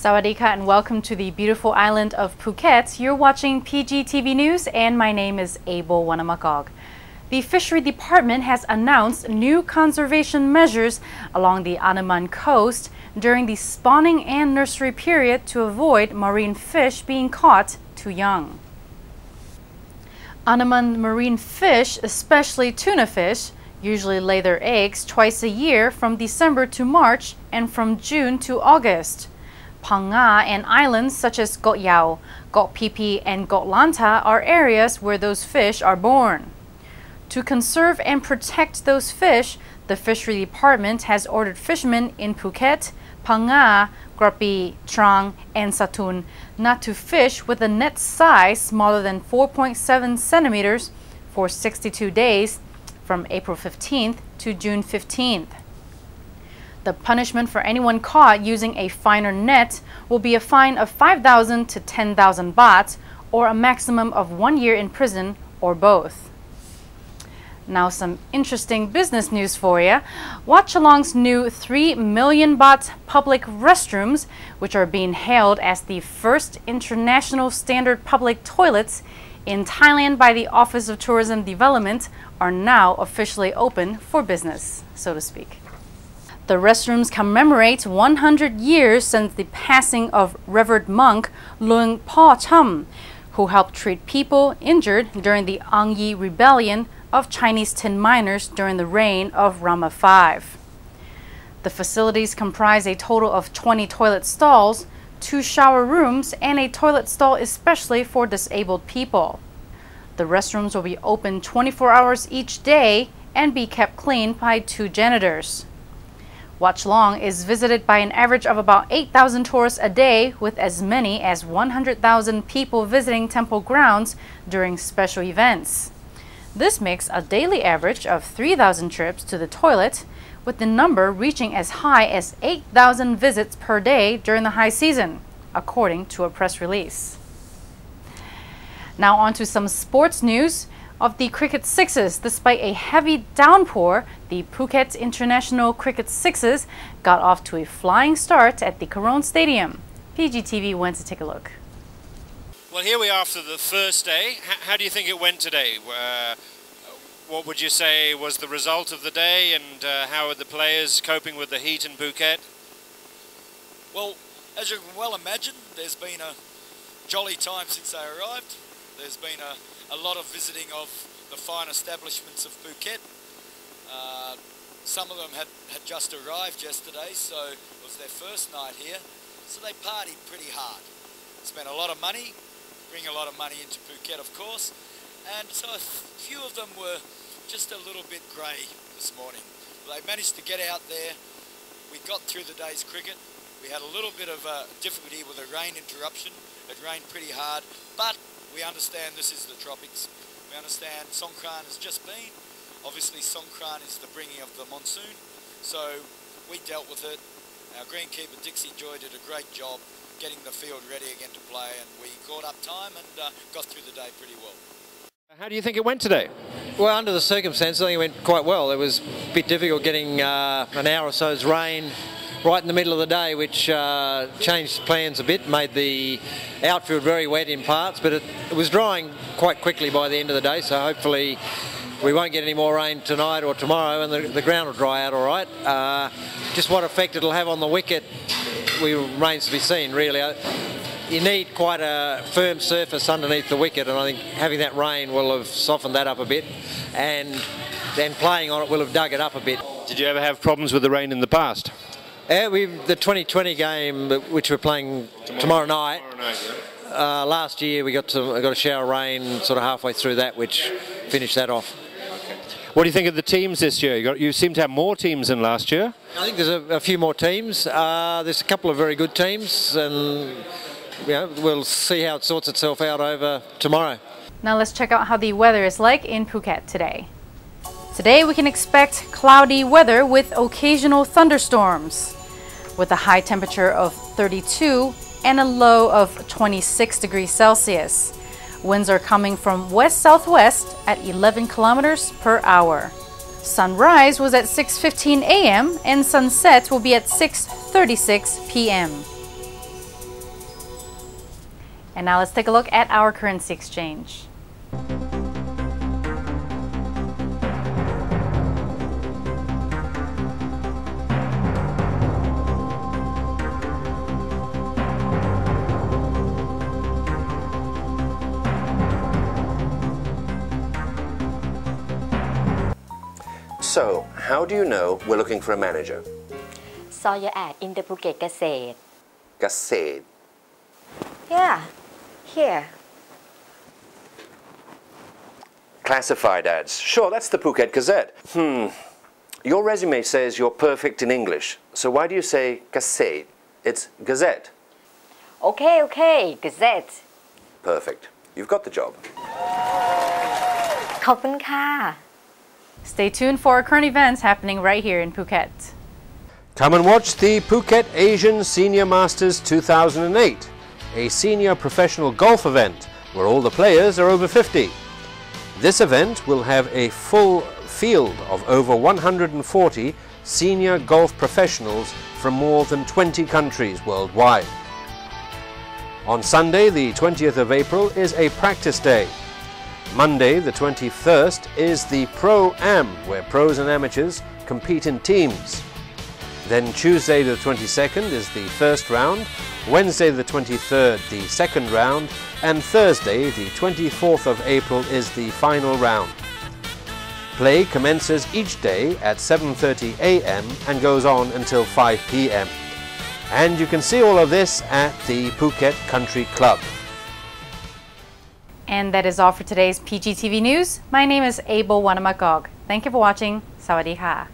Sawadee ka and welcome to the beautiful island of Phuket. You're watching PGTV News and my name is Abel Wanamakog. The Fishery Department has announced new conservation measures along the Andaman coast during the spawning and nursery period to avoid marine fish being caught too young. Andaman marine fish, especially tuna fish, usually lay their eggs twice a year from December to March and from June to August. Phang Nga and islands such as Koh Yao, Koh Phi Phi, and Koh Lanta are areas where those fish are born. To conserve and protect those fish, the Fishery Department has ordered fishermen in Phuket, Phang Nga, Krabi, Trang, and Satun not to fish with a net size smaller than 4.7 centimeters for 62 days from April 15th to June 15th. The punishment for anyone caught using a finer net will be a fine of 5,000 to 10,000 baht or a maximum of 1 year in prison or both. Now some interesting business news for you. Watch Along's new 3 million baht public restrooms, which are being hailed as the first international standard public toilets in Thailand by the Office of Tourism Development, are now officially open for business, so to speak. The restrooms commemorate 100 years since the passing of revered monk Luang Por Cham, who helped treat people injured during the Ang Yi rebellion of Chinese tin miners during the reign of Rama V. The facilities comprise a total of 20 toilet stalls, 2 shower rooms, and a toilet stall especially for disabled people. The restrooms will be open 24 hours each day and be kept clean by 2 janitors. Watch Long is visited by an average of about 8,000 tourists a day, with as many as 100,000 people visiting temple grounds during special events. This makes a daily average of 3,000 trips to the toilet, with the number reaching as high as 8,000 visits per day during the high season, according to a press release. Now on to some sports news. Of the Cricket Sixes, despite a heavy downpour, the Phuket International Cricket Sixes got off to a flying start at the Karon Stadium. PGTV went to take a look. Well, here we are after the first day. How do you think it went today? What would you say was the result of the day, and how are the players coping with the heat in Phuket? Well, as you can well imagine, there's been a jolly time since they arrived. There's been a lot of visiting of the fine establishments of Phuket. Some of them had just arrived yesterday, so it was their first night here. So they partied pretty hard. Spent a lot of money, bring a lot of money into Phuket, of course. And so a few of them were just a little bit grey this morning. They managed to get out there. We got through the day's cricket. We had a little bit of difficulty with a rain interruption. It rained pretty hard, but we understand this is the tropics. We understand Songkran has just been. Obviously Songkran is the bringing of the monsoon. So we dealt with it. Our greenkeeper Dixie Joy did a great job getting the field ready again to play, and we caught up time and got through the day pretty well. How do you think it went today? Well, under the circumstances, I think it went quite well. It was a bit difficult getting an hour or so's rain right in the middle of the day, which changed plans a bit, made the outfield very wet in parts, but it was drying quite quickly by the end of the day, so hopefully we won't get any more rain tonight or tomorrow, and the ground will dry out all right. Just what effect it'll have on the wicket remains to be seen, really. You need quite a firm surface underneath the wicket, and I think having that rain will have softened that up a bit, and then playing on it will have dug it up a bit. Did you ever have problems with the rain in the past? The 2020 game, which we're playing tomorrow night, last year we got a shower of rain sort of halfway through that, which finished that off. Okay. What do you think of the teams this year? You seem to have more teams than last year. I think there's a few more teams. There's a couple of very good teams, and we'll see how it sorts itself out over tomorrow. Now let's check out how the weather is like in Phuket today. Today we can expect cloudy weather with occasional thunderstorms, with a high temperature of 32 and a low of 26 degrees Celsius. Winds are coming from west-southwest at 11 kilometers per hour. Sunrise was at 6:15 a.m. and sunset will be at 6:36 p.m. And now let's take a look at our currency exchange. So, how do you know we're looking for a manager? Saw your ad in the Phuket Gazette. Gazette. Yeah, here. Classified ads. Sure, that's the Phuket Gazette. Your resume says you're perfect in English. So why do you say Gazette? It's Gazette. Okay, Gazette. Perfect. You've got the job. ขอบคุณค่ะ Stay tuned for current events happening right here in Phuket. Come and watch the Phuket Asian Senior Masters 2008, a senior professional golf event where all the players are over 50. This event will have a full field of over 140 senior golf professionals from more than 20 countries worldwide. On Sunday, the 20th of April, is a practice day. Monday, the 21st, is the Pro-Am, where pros and amateurs compete in teams. Then Tuesday the 22nd is the first round, Wednesday the 23rd the second round, and Thursday the 24th of April is the final round. Play commences each day at 7:30 a.m. and goes on until 5 p.m. And you can see all of this at the Phuket Country Club. And that is all for today's PGTV News. My name is Abel Wanamakog. Thank you for watching. Sawadee ka.